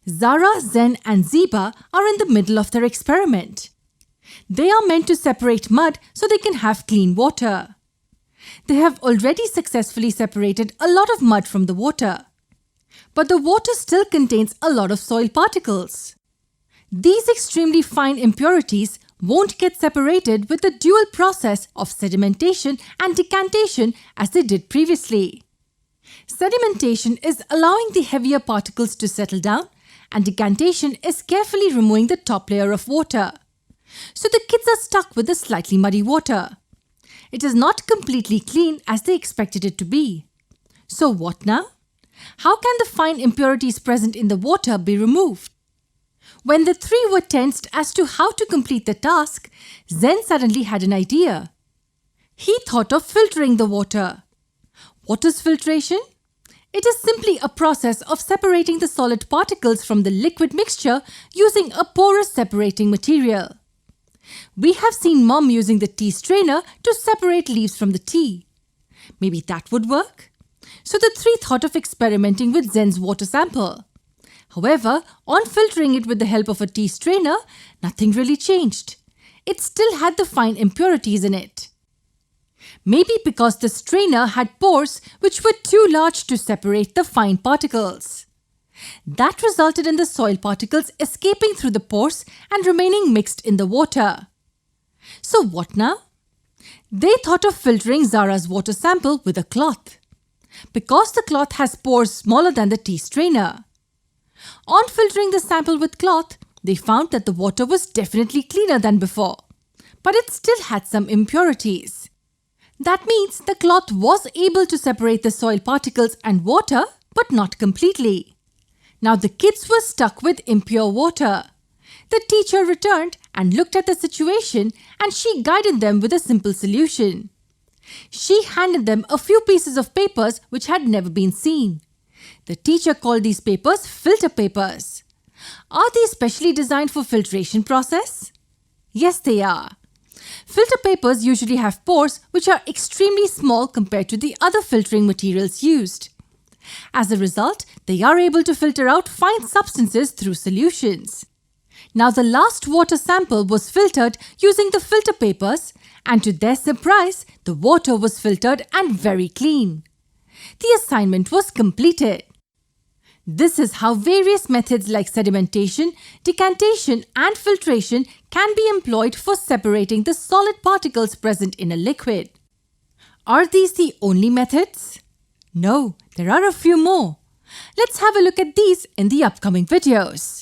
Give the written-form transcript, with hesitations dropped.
Zara, Zen and Zeba are in the middle of their experiment. They are meant to separate mud so they can have clean water. They have already successfully separated a lot of mud from the water. But the water still contains a lot of soil particles. These extremely fine impurities won't get separated with the dual process of sedimentation and decantation as they did previously. Sedimentation is allowing the heavier particles to settle down, and decantation is carefully removing the top layer of water. So the kids are stuck with the slightly muddy water. It is not completely clean as they expected it to be. So what now? How can the fine impurities present in the water be removed? When the three were tensed as to how to complete the task, Zen suddenly had an idea. He thought of filtering the water. What is filtration? It is simply a process of separating the solid particles from the liquid mixture using a porous separating material. We have seen Mom using the tea strainer to separate leaves from the tea. Maybe that would work? So the three thought of experimenting with Zen's water sample. However, on filtering it with the help of a tea strainer, nothing really changed. It still had the fine impurities in it. Maybe because the strainer had pores which were too large to separate the fine particles. That resulted in the soil particles escaping through the pores and remaining mixed in the water. So what now? They thought of filtering Zara's water sample with a cloth. Because the cloth has pores smaller than the tea strainer. On filtering the sample with cloth, they found that the water was definitely cleaner than before, but it still had some impurities. That means the cloth was able to separate the soil particles and water, but not completely. Now the kids were stuck with impure water. The teacher returned and looked at the situation, and she guided them with a simple solution. She handed them a few pieces of papers which had never been seen. The teacher called these papers filter papers. Are they specially designed for filtration process? Yes, they are. Filter papers usually have pores which are extremely small compared to the other filtering materials used. As a result, they are able to filter out fine substances through solutions. Now the last water sample was filtered using the filter papers, and to their surprise, the water was filtered and very clean. The assignment was completed. This is how various methods like sedimentation, decantation and filtration can be employed for separating the solid particles present in a liquid. Are these the only methods? No, there are a few more. Let's have a look at these in the upcoming videos.